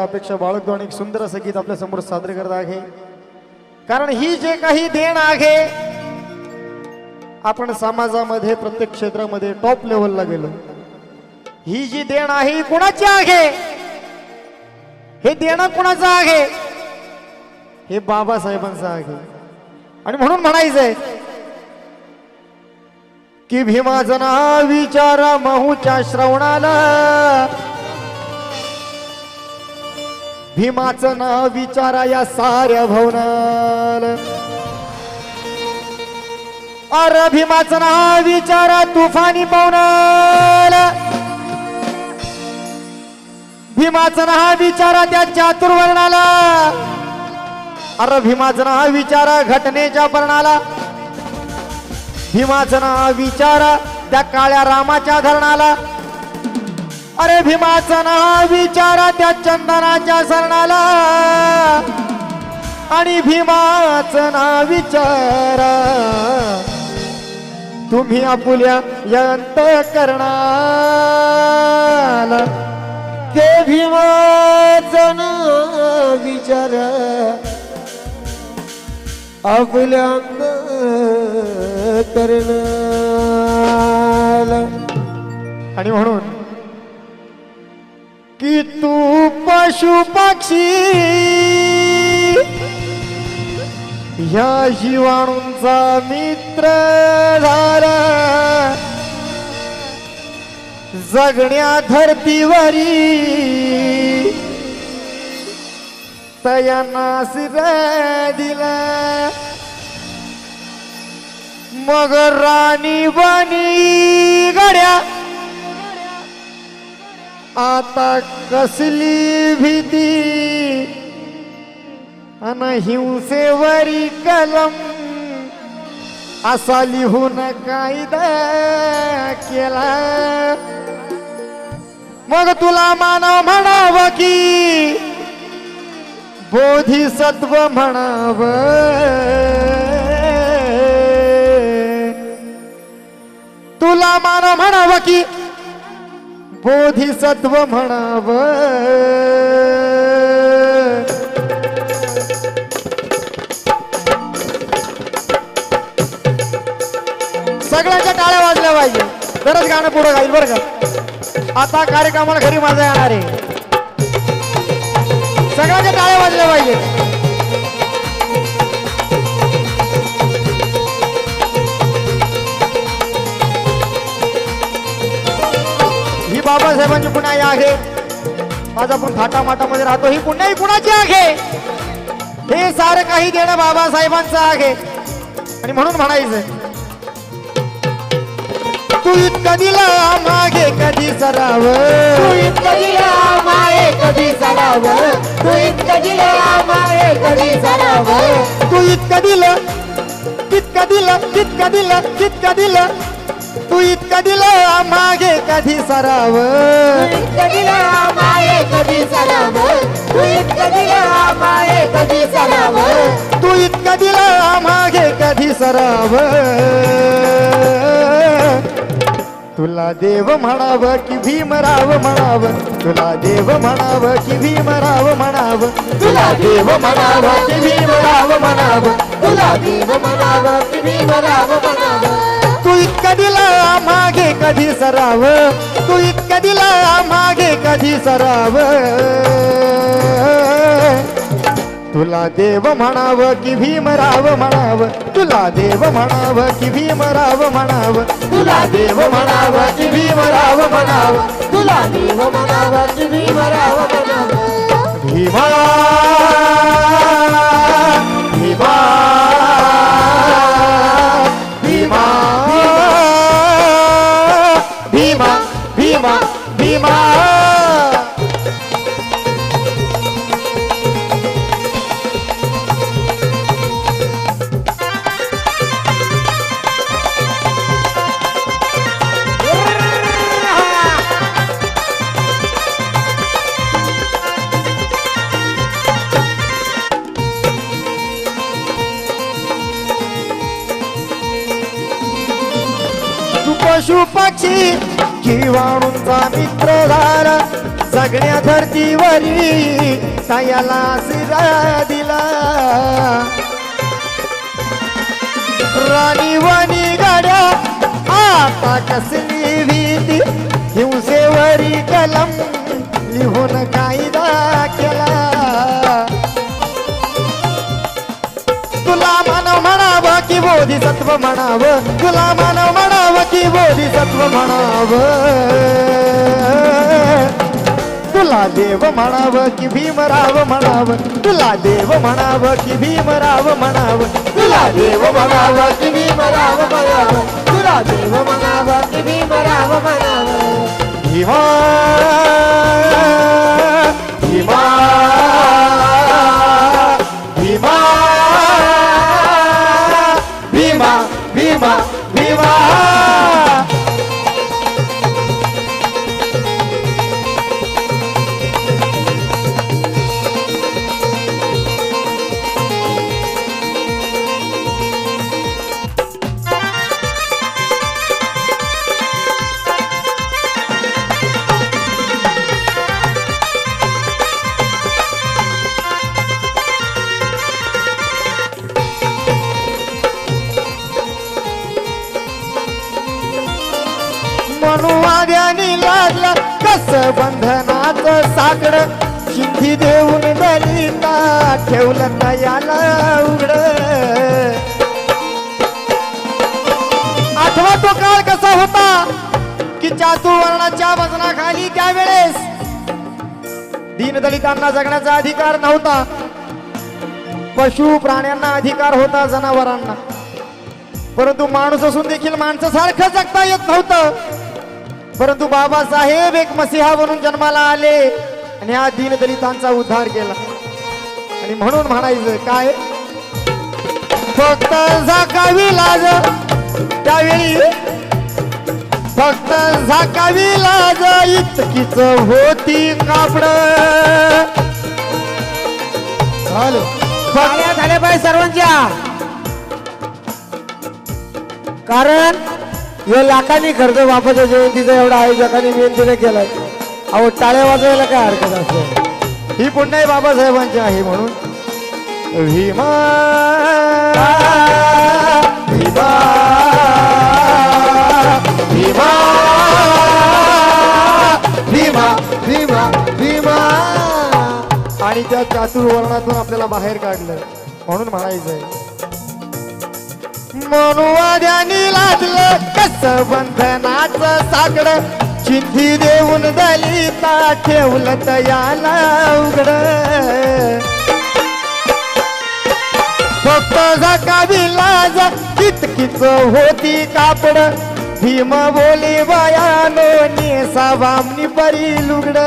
अपेक्षा बाळगून एक सुंदर असं गीत आपल्या समोर सादर करत आहे। कारण ही जे काही देण आहे, आपण समाजामध्ये प्रत्येक क्षेत्रामध्ये टॉप लेवलला गेलो, ही जी देण आहे ही कुणाची आहे? हे देणं कुणाचं आहे? हे बाबासाहेबांचं आहे। आणि म्हणून म्हणायचंय की भीमाचं नाव विचारा महूच्या श्रवणाला, भीमाचं नाव विचारा या साऱ्या भवनाला, अरे भीमाचं नाव विचारा तुफानी पवनाला, भीमाचं नाव विचारा त्या चातुर्वर्णाला, अरे भीमाचं नाव विचारा घटनेच्या पर्णाला, भीमाचं नाव विचारा त्या काळ्या रामाच्या धरणाला, अरे भीमाचं नाव विचारा त्या चंदनाच्या सरणाला, आणि भीमाचं नाव विचारा तुम्ही आपुल्या या अंतःकरणाला, ते भीमाचं नाव विचारा आपल्या अंतःकरणाला। आणि म्हणून कि तू पशु पक्षी या जीवाणूंचा मित्र झाला, जगण्या धरतीवरी तयांना सिर दिला, मग राणी बनी गड्या आता कसली भीती, अन हिंसेवरी कलम असा लिहून कायदा केला, मग तुला मानव म्हणावं की बोधिसत्व म्हणावं, तुला मानव म्हणावं की बोधिसत्व म्हणावं। सगळ्यांच्या टाळ्या वाजल्या पाहिजे, तरच गाणं पुढे जाईल बरं का। आता कार्यक्रमाला घरी माझा येणार आहे, सगळ्यांच्या टाळ्या वाजल्या पाहिजे। ही बाबासाहेबांची पुण्याई आहे, आज आपण थाटामाटामध्ये राहतो, ही पुण्याई कुणाची आहे? हे सारं काही देणं बाबासाहेबांचं आहे। आणि म्हणून म्हणायचं तू इतकं दिलं मागे कधी सराव, तू इतकं दिलं मागे कधी सराव, तू इतकं दिलं मागे कधी सराव, तू इतकं दिलं तितकं दिलं, तितकं दिलं तितकं दिलं, तू इतकं दिलं मागे कधी सराव, तू इतकं दिलं मागे कधी सराव, तू इतकं दिलं मागे कधी सराव, तू इतकं दिलं मागे कधी सराव, तुला देव म्हणावं की भीमराव म्हणावं, तुला देव म्हणावं की भीमराव म्हणावं, तुला देव म्हणावं की भीमराव म्हणावं, तुला देव म्हणावं की भीमराव म्हणावं, तू इतकं दिलं मागे कधी सराव, तू इतकं दिलं मागे कधी सराव, तुला देव म्हणावं की भीमराव म्हणावं, तुला देव म्हणावं की भीमराव म्हणावं, तुला देव म्हणावं की भीमराव म्हणावं, तुला देव म्हणावं की भीमराव म्हणावं, भीमा भीमा भीमा भीमा भीमा भीमा। पशु पक्षी जीवाणूंचा मित्र झाला, सगळ्या धरतीवरी तायाला आशीर्वाद दिला राणी वाणी गाड्या आता कसली भीती हिंसेवरी कलम लिहून कायदा केला तुला मानव म्हणावं की बोधिसत्व म्हणावं तुला मानव म्हणावं की बोधिसत्व म्हणावं तुला देव म्हणावं की भीमराव म्हणावं तुला देव म्हणावं की भीमराव म्हणावं तुला देव म्हणावं की भीमराव म्हणावं तुला देव म्हणावं की भीमराव म्हणावं भीमा भीमा भीमा भीमा भीमा भीमा मनुवाद्यानी लागला कस बंधनाचं साकड शिंदी देऊन दलिता ठेवलं तयाला उघड आठवा तो काळ कसा होता की चातुर्वर्णाच्या वजनाखाली त्यावेळेस दीनदलितांना जगण्याचा अधिकार नव्हता पशु प्राण्यांना अधिकार होता जनावरांना परंतु माणूस असून देखील माणसासारखं जगता येत नव्हतं परंतु बाबासाहेब एक मसीहा म्हणून जन्माला आले आणि हा दीनदलितांचा उद्धार केला आणि म्हणून म्हणायचं काय फक्त झाकावी लाज त्यावेळी फक्त झाकावी लाज इतकीच होती कापड झाल्या पाहिजे सर्वांच्या कारण या लाखांनी खर्च बापाच्या जयंतीचा एवढा आयोजकांनी विनंतीने केलाय अहो टाळ्या वाजवायला काय हरकत असते ही पुण्य बाबासाहेबांची आहे म्हणून भीमा भीमा भीमा भीमा भीमा भीमा आणि त्या चातुर्वर्णातून आपल्याला बाहेर काढलं म्हणून म्हणायचंय मनुवाद्यानी लादलं कस बंधनाचं साकड चिंधी देऊन दलिता ठेवलं तयाला उघड फक्त झकावी लाज इतकीच होती कापड भीम बोले बयानो नेसा वामनी परी लुगड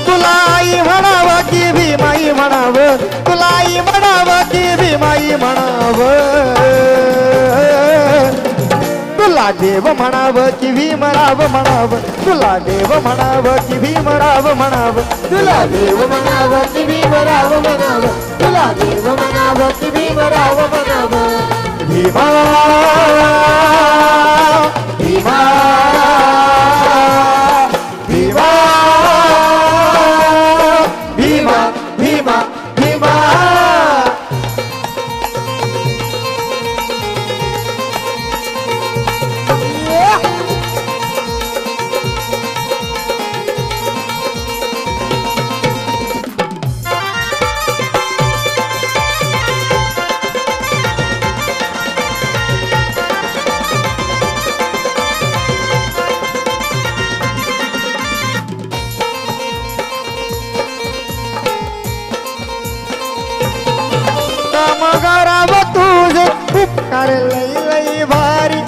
तुला आई म्हणावं की भीमाई म्हणावं तुला आई म्हणावं की भीमाई म्हणावं तुला देव म्हणावं की भीमराव म्हणावं तुला देव म्हणावं की भीमराव म्हणावं तुला देव म्हणावं की भीमराव म्हणावं तुला देव म्हणावं की भीमराव म्हणावं भीमा भीमा भीमा भीमा भीमा भीमा कामगाराव तुझे उपकार लई लई भारी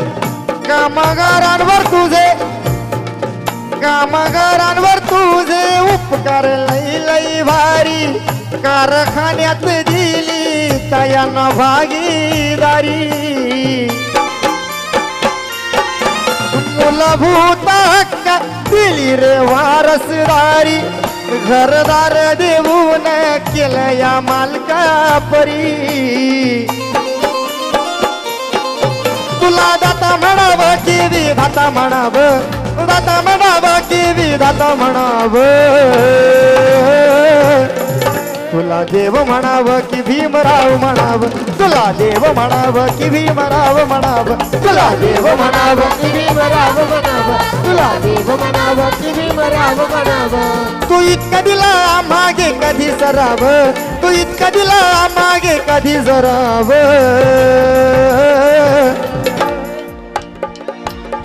कामगारांवर तुझे उपकार लई लई भारी कारखान्यात दिली तयाना भागीदारी मूलभूत हक्क दिली रे वारसदारी घरदार देऊन केलं या मालका परी तुला दाता म्हणावं की विधाता म्हणावं दाता म्हणावं की विधाता म्हणावं, तुला देव म्हणावं की भीमराव म्हणावं, तुला देव म्हणावं की भीमराव म्हणावं, तुला देव म्हणावं की भीमराव म्हणावं, तुला देव म्हणावं की भीमराव म्हणावं. तू इतका दिला मागे कधी सराव, तू इतका दिला मागे कधी सराव,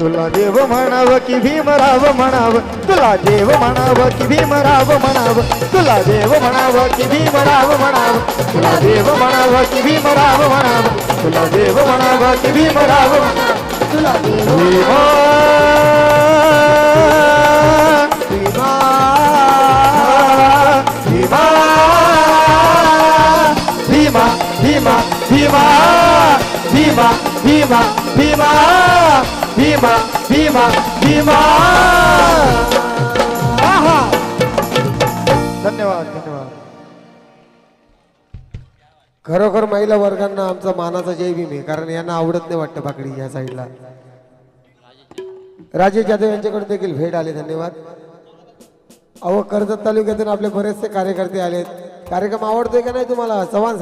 तुला देव म्हणावं की भीमराव म्हणावं, तुला देव म्हणावं की भीमराव म्हणावं, तुला देव म्हणावं की भीमराव म्हणावं, तुला देव म्हणावं की भीमराव म्हणावं, तुला देव म्हणावं की भीमराव म्हणावं, तुला देव भीमा भीमा भीमा भीमा भीमा भीमा भीमा भीमा भीमा भीमा भीमा. धन्यवाद धन्यवाद. खरोखर महिला वर्गांना आमचा मानाचा जय भीम आहे, कारण यांना आवडत नाही वाटतं बाकडी या साईडला. राजेश जाधव यांच्याकडून देखील भेट आले, धन्यवाद. अहो कर्जत तालुक्यातून आपले बरेचसे कार्यकर्ते आलेत. कार्यक्रम आवडतोय का नाही तुम्हाला? चव्हाण